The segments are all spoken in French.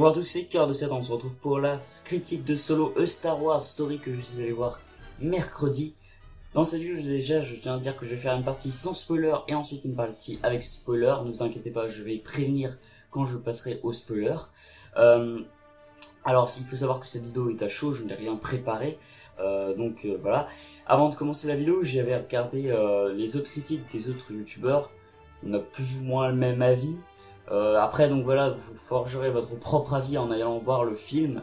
Bonjour à tous, c'est Cœur de 7, on se retrouve pour la critique de Solo A Star Wars Story que je suis allé voir mercredi. Dans cette vidéo, je tiens à dire que je vais faire une partie sans spoiler et ensuite une partie avec spoiler. Ne vous inquiétez pas, je vais prévenir quand je passerai au spoiler. Alors, il faut savoir que cette vidéo est à chaud, je n'ai rien préparé. Voilà. Avant de commencer la vidéo, j'avais regardé les autres critiques des autres youtubeurs. On a plus ou moins le même avis. Après, donc voilà, vous forgerez votre propre avis en allant voir le film.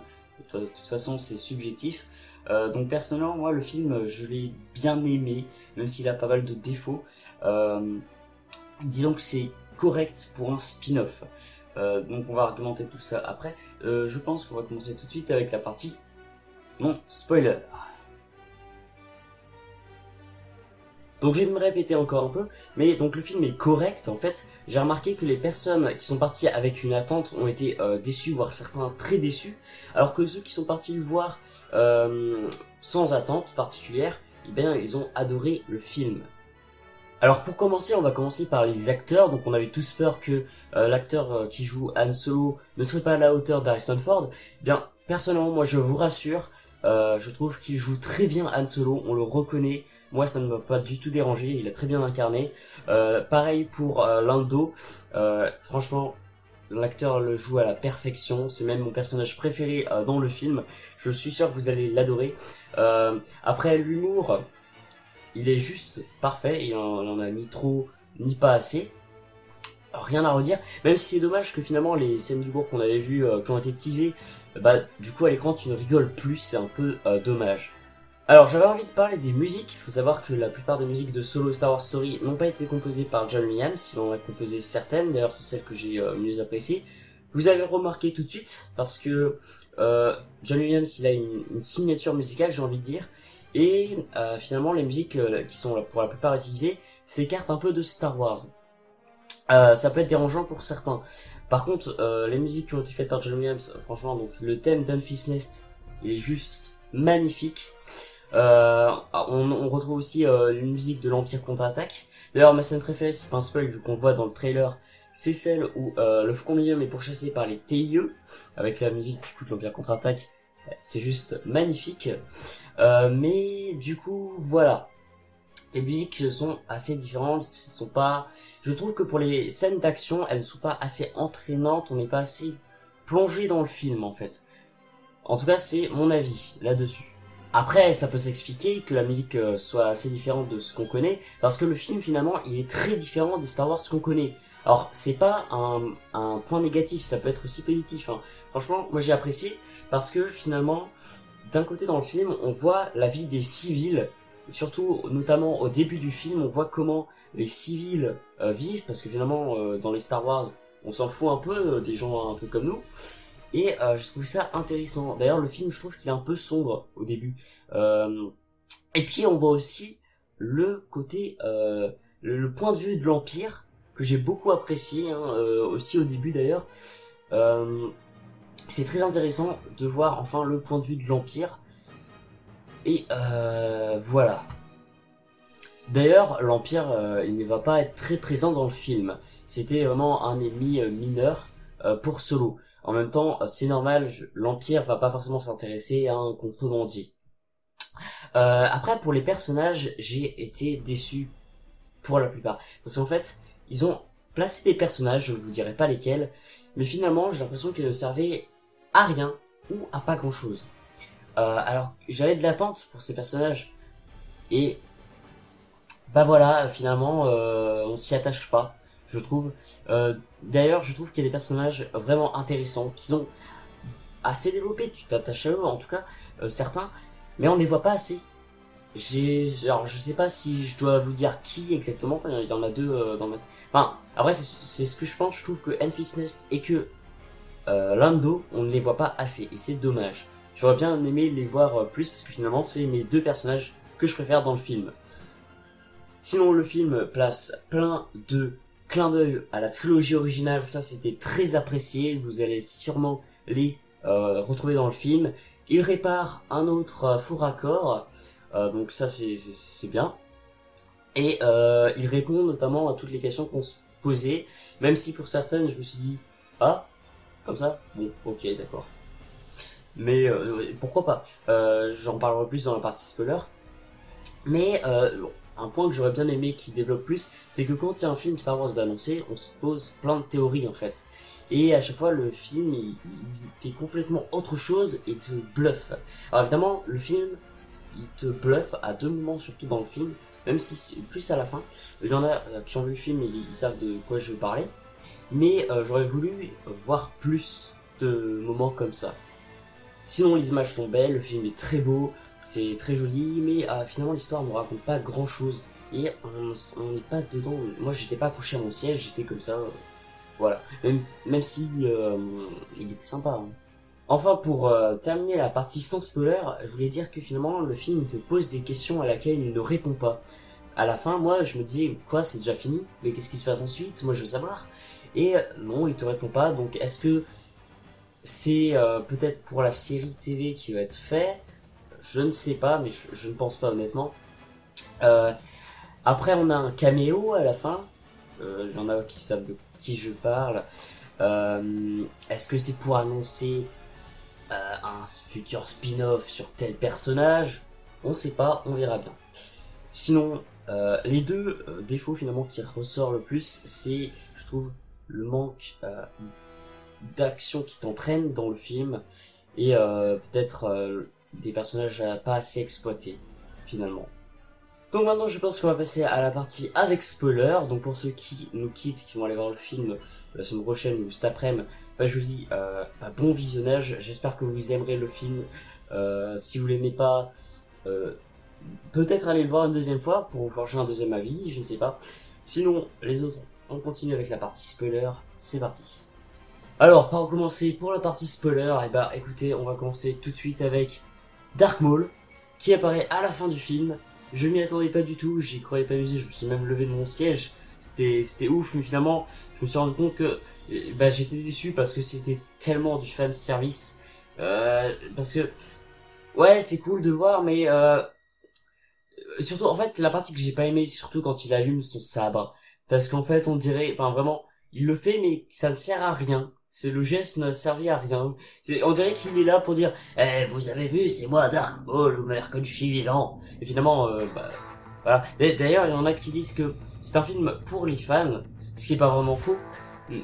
De toute façon, c'est subjectif. Donc personnellement, moi, le film, je l'ai bien aimé, même s'il a pas mal de défauts. Disons que c'est correct pour un spin-off. Donc on va argumenter tout ça après. Je pense qu'on va commencer tout de suite avec la partie non spoiler. Donc je vais me répéter encore un peu, mais donc le film est correct en fait. J'ai remarqué que les personnes qui sont parties avec une attente ont été déçues, voire certains très déçus, alors que ceux qui sont partis le voir sans attente particulière, eh bien ils ont adoré le film. Alors pour commencer, on va commencer par les acteurs. Donc on avait tous peur que l'acteur qui joue Han Solo ne serait pas à la hauteur d'Harrison Ford. Eh bien personnellement, moi je vous rassure, je trouve qu'il joue très bien Han Solo, on le reconnaît. Moi ça ne m'a pas du tout dérangé, il a très bien incarné. Pareil pour Lando, franchement l'acteur le joue à la perfection, c'est même mon personnage préféré dans le film. Je suis sûr que vous allez l'adorer. Après l'humour, il est juste parfait, il en a ni trop ni pas assez. Rien à redire, même si c'est dommage que finalement les scènes d'humour qu'on avait vues, qui ont été teasées, du coup à l'écran tu ne rigoles plus, c'est un peu dommage. Alors j'avais envie de parler des musiques. Il faut savoir que la plupart des musiques de Solo Star Wars Story n'ont pas été composées par John Williams, il en a composé certaines, d'ailleurs c'est celle que j'ai mieux appréciée. Vous allez le remarquer tout de suite, parce que John Williams il a une signature musicale, j'ai envie de dire, et finalement les musiques qui sont pour la plupart utilisées s'écartent un peu de Star Wars. Ça peut être dérangeant pour certains. Par contre, les musiques qui ont été faites par John Williams, franchement, donc le thème d'Unfinished Nest, il est juste magnifique. On retrouve aussi une musique de l'Empire contre-attaque. D'ailleurs, ma scène préférée, c'est pas un spoil vu qu'on voit dans le trailer, c'est celle où le Faucon Millenium est pourchassé par les TIE, avec la musique qui coûte l'Empire contre-attaque. C'est juste magnifique. Mais du coup, voilà. Les musiques sont assez différentes, je trouve que pour les scènes d'action, elles ne sont pas assez entraînantes, on n'est pas assez plongé dans le film en fait. En tout cas, c'est mon avis là-dessus. Après, ça peut s'expliquer que la musique soit assez différente de ce qu'on connaît, parce que le film finalement, il est très différent des Star Wars qu'on connaît. Alors, c'est pas un point négatif, ça peut être aussi positif, hein. Franchement, moi j'ai apprécié, parce que finalement, d'un côté dans le film, on voit la vie des civils, surtout notamment au début du film, on voit comment les civils vivent, parce que finalement, dans les Star Wars, on s'en fout un peu des gens un peu comme nous. Et je trouve ça intéressant. D'ailleurs, le film, je trouve qu'il est un peu sombre au début. Et puis, on voit aussi le côté, le point de vue de l'Empire, que j'ai beaucoup apprécié, hein, aussi au début d'ailleurs. C'est très intéressant de voir enfin le point de vue de l'Empire. Et voilà. D'ailleurs, l'Empire, il ne va pas être très présent dans le film. C'était vraiment un ennemi mineur pour Solo. En même temps, c'est normal, l'Empire va pas forcément s'intéresser à un contrebandier. Après, pour les personnages, j'ai été déçu pour la plupart. Parce qu'en fait, ils ont placé des personnages, je ne vous dirai pas lesquels, mais finalement, j'ai l'impression qu'ils ne servaient à rien ou à pas grand chose. Alors, j'avais de l'attente pour ces personnages, et bah voilà, finalement, on s'y attache pas, je trouve. D'ailleurs, je trouve qu'il y a des personnages vraiment intéressants, qui sont assez développés, tu t'attaches à eux, en tout cas, certains, mais on les voit pas assez. Alors, je sais pas si je dois vous dire qui exactement, il y en a deux dans ma... Enfin, après, c'est ce que je pense, je trouve que Unfinished Nest et que Lando, on ne les voit pas assez, et c'est dommage. J'aurais bien aimé les voir plus, parce que finalement, c'est mes deux personnages que je préfère dans le film. Sinon, le film place plein de clins d'œil à la trilogie originale, ça c'était très apprécié, vous allez sûrement les retrouver dans le film. Il répare un autre faux raccord, donc ça c'est bien. Et il répond notamment à toutes les questions qu'on se posait, même si pour certaines je me suis dit, ah, comme ça. Bon, ok, d'accord. Mais pourquoi pas. J'en parlerai plus dans la partie spoiler. Mais bon, un point que j'aurais bien aimé qu'il développe plus, c'est que quand il y a un film Star Wars d'annoncer, on se pose plein de théories en fait. Et à chaque fois, le film, il fait complètement autre chose et te bluffe. Alors évidemment, le film, il te bluffe à deux moments, surtout dans le film, même si c'est plus à la fin. Il y en a qui ont vu le film et ils savent de quoi je veux parler. Mais j'aurais voulu voir plus de moments comme ça. Sinon, les images sont belles, le film est très beau, c'est très joli, mais finalement l'histoire ne raconte pas grand chose. Et on n'est pas dedans. Moi, j'étais pas accroché à mon siège, j'étais comme ça. Voilà. Même si il était sympa. Hein. Enfin, pour terminer la partie sans spoiler, je voulais dire que finalement le film te pose des questions à laquelle il ne répond pas. À la fin, moi, je me disais, quoi, c'est déjà fini? Mais qu'est-ce qui se passe ensuite? Moi, je veux savoir. Et non, il te répond pas. Donc, est-ce que c'est peut-être pour la série TV qui va être fait? Je ne sais pas, mais je ne pense pas honnêtement. Euh, Après, on a un caméo à la fin. Il y en a qui savent de qui je parle. Est-ce que c'est pour annoncer un futur spin-off sur tel personnage? On ne sait pas, on verra bien. Sinon, les deux défauts finalement qui ressortent le plus, c'est, je trouve, le manque d'action qui t'entraîne dans le film et peut-être des personnages pas assez exploités finalement. Donc maintenant je pense qu'on va passer à la partie avec spoiler. Donc pour ceux qui nous quittent, qui vont aller voir le film la semaine prochaine ou cet après-midi, bah, je vous dis bon visionnage. J'espère que vous aimerez le film. Si vous l'aimez pas, peut-être aller le voir une deuxième fois pour vous forger un deuxième avis, je ne sais pas. Sinon les autres, on continue avec la partie spoiler. C'est parti. Alors, pour commencer pour la partie spoiler, et bah écoutez, on va commencer tout de suite avec Dark Maul, qui apparaît à la fin du film. Je m'y attendais pas du tout, j'y croyais pas du tout, je me suis même levé de mon siège. C'était ouf, mais finalement, je me suis rendu compte que bah, j'étais déçu parce que c'était tellement du fan service. Parce que, ouais, c'est cool de voir, mais surtout, en fait, la partie que j'ai pas aimé, surtout quand il allume son sabre. Parce qu'en fait, on dirait, enfin vraiment, il le fait, mais ça ne sert à rien. C'est le geste n'a servi à rien. On dirait qu'il est là pour dire, eh, vous avez vu, c'est moi Dark Maul, vous m'avez reconnu, je suis vivant. Et finalement, bah, voilà. D'ailleurs, il y en a qui disent que c'est un film pour les fans, ce qui est pas vraiment faux.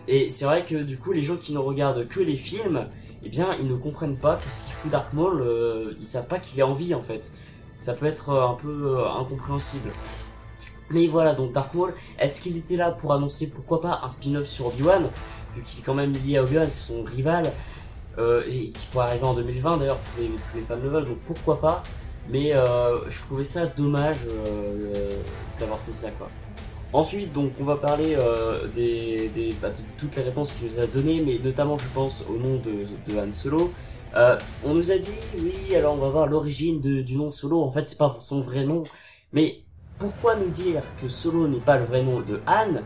Et c'est vrai que du coup, les gens qui ne regardent que les films, eh bien, ils ne comprennent pas qu'est-ce qu'il fout Dark Maul. Ils savent pas qu'il est en vie en fait. Ça peut être un peu incompréhensible. Mais voilà, donc Dark Maul, est-ce qu'il était là pour annoncer pourquoi pas un spin-off sur Obi-Wan, vu qu'il est quand même lié à Obi-Wan, c'est son rival, et qui pourrait arriver en 2020 d'ailleurs, tous les fans le veulent, donc pourquoi pas. Mais je trouvais ça dommage d'avoir fait ça quoi. Ensuite, donc, on va parler de toutes les réponses qu'il nous a données, mais notamment, je pense, au nom de Han Solo. On nous a dit, oui, alors on va voir l'origine du nom Solo. En fait, c'est pas son vrai nom. Mais pourquoi nous dire que Solo n'est pas le vrai nom de Han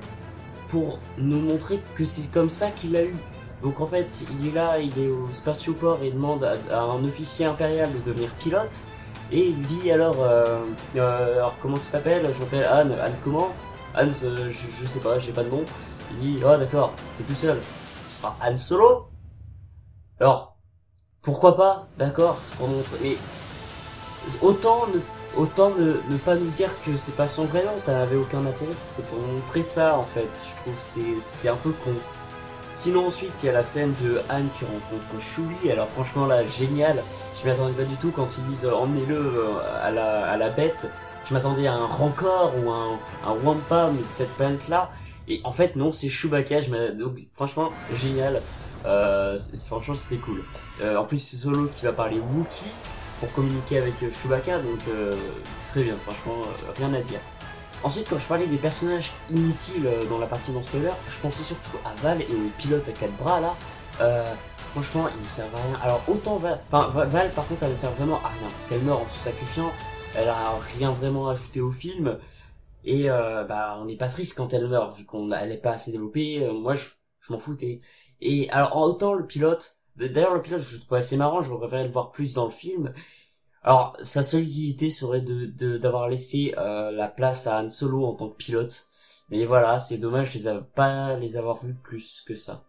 pour nous montrer que c'est comme ça qu'il l'a eu? Donc en fait, il est là, il est au spatioport et il demande à un officier impérial de devenir pilote. Et il dit alors comment tu t'appelles? Je m'appelle Han. Han comment? Han, je sais pas, j'ai pas de nom. Il dit, oh d'accord, t'es tout seul. Ah, Han Solo? Alors, pourquoi pas? D'accord, c'est pour montrer. Mais autant ne pas nous dire que c'est pas son vrai nom, ça n'avait aucun intérêt, c'était pour montrer ça en fait. Je trouve que c'est un peu con. Sinon ensuite il y a la scène de Han qui rencontre Chewie, alors franchement là génial, je m'y attendais pas du tout quand ils disent emmenez-le à la bête, je m'attendais à un Rancor ou un Wampa de cette planète là, et en fait non c'est Chewbacca, donc franchement génial, franchement c'était cool. En plus c'est Solo qui va parler Wookiee pour communiquer avec Chewbacca, donc très bien, franchement rien à dire. Ensuite, quand je parlais des personnages inutiles dans la partie non spoiler, je pensais surtout à Val et au pilote à 4 bras là. Franchement, ils ne servent à rien. Alors autant Val, Val par contre, elle ne sert vraiment à rien parce qu'elle meurt en se sacrifiant. Elle a rien vraiment ajouté au film et bah on n'est pas triste quand elle meurt vu elle n'est pas assez développée. Moi, je m'en foutais. Et alors autant le pilote, d'ailleurs le pilote, je le trouvais assez marrant. Je préférais le voir plus dans le film. Alors, sa seule utilité serait d'avoir laissé la place à Han Solo en tant que pilote. Mais voilà, c'est dommage, pas les avoir vus plus que ça.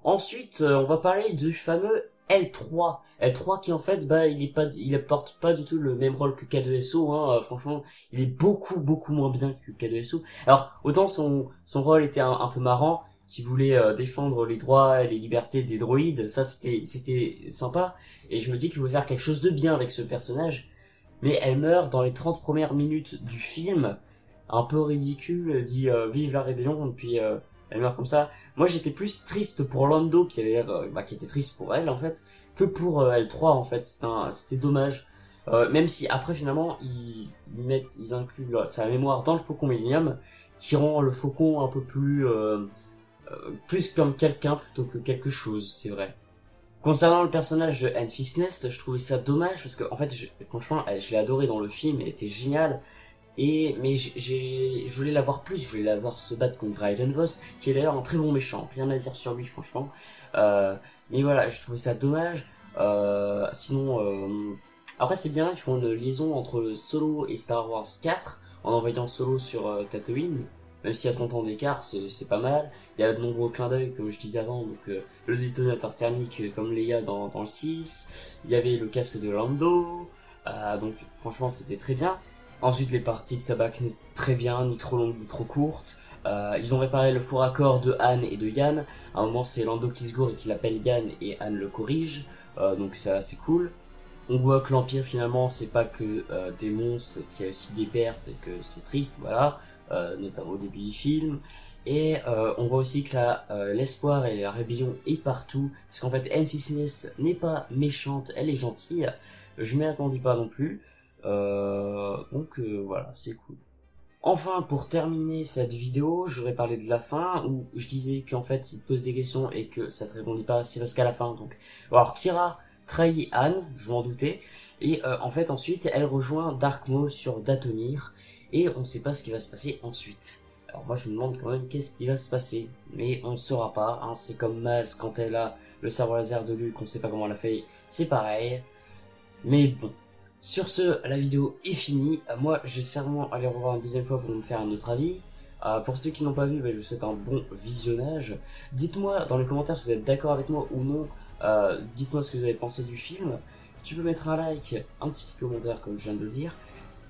Ensuite, on va parler du fameux L3. L3 qui en fait, bah, il apporte pas du tout le même rôle que K2SO, hein. Franchement, il est beaucoup moins bien que K2SO. Alors, autant son rôle était un peu marrant, qui voulait défendre les droits et les libertés des droïdes, ça c'était sympa, et je me dis qu'il voulait faire quelque chose de bien avec ce personnage, mais elle meurt dans les 30 premières minutes du film, un peu ridicule, elle dit vive la rébellion, et puis elle meurt comme ça. Moi j'étais plus triste pour Lando, qui avait l'air, qui était triste pour elle en fait, que pour L3 en fait, c'était dommage. Même si après finalement ils incluent sa mémoire dans le Faucon Millennium, qui rend le Faucon un peu plus comme quelqu'un plutôt que quelque chose, c'est vrai. Concernant le personnage de Enfys Nest, je trouvais ça dommage parce que en fait, franchement, je l'ai adoré dans le film, elle était géniale. Mais je voulais la voir plus, je voulais la voir se battre contre Raiden Voss, qui est d'ailleurs un très bon méchant, rien à dire sur lui franchement. Mais voilà, je trouvais ça dommage. Sinon, après c'est bien, ils font une liaison entre Solo et Star Wars 4 en envoyant Solo sur Tatooine. Même s'il y a 30 ans d'écart, c'est pas mal. Il y a de nombreux clins d'œil, comme je disais avant, donc le détonateur thermique comme Leia dans le 6. Il y avait le casque de Lando, donc franchement c'était très bien. Ensuite, les parties de Sabak, très bien, ni trop longues ni trop courtes. Ils ont réparé le faux raccord de Han et de Yann. À un moment, c'est Lando qui se gourre et qui l'appelle Yann et Han le corrige. Donc c'est assez cool. On voit que l'Empire, finalement, c'est pas que des monstres, qu'il y a aussi des pertes et que c'est triste, voilà. Notamment au début du film. Et on voit aussi que l'espoir et la rébellion est partout. Parce qu'en fait, Enfys Nest n'est pas méchante, elle est gentille. Je m'y attendais pas non plus. Donc voilà, c'est cool. Enfin, pour terminer cette vidéo, j'aurais parlé de la fin, où je disais qu'en fait, il pose des questions et que ça te répondit pas, c'est parce qu'à la fin, donc... Alors, Kira trahit Anne, je m'en doutais, et en fait, ensuite, elle rejoint Dark Maul sur Dathomir, et on sait pas ce qui va se passer ensuite. Alors moi, je me demande quand même qu'est-ce qui va se passer, mais on ne saura pas, hein. C'est comme Maz, quand elle a le sabre laser de Luke, on sait pas comment elle a fait, c'est pareil, mais bon. Sur ce, la vidéo est finie. Moi, je vais sûrement aller revoir une deuxième fois pour me faire un autre avis. Pour ceux qui n'ont pas vu, je vous souhaite un bon visionnage. Dites-moi dans les commentaires si vous êtes d'accord avec moi ou non. Dites-moi ce que vous avez pensé du film. Tu peux mettre un like, un petit commentaire comme je viens de le dire.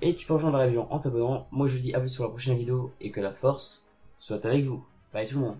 Et tu peux rejoindre la rébellion en t'abonnant. Moi, je vous dis à plus sur la prochaine vidéo et que la force soit avec vous. Bye tout le monde.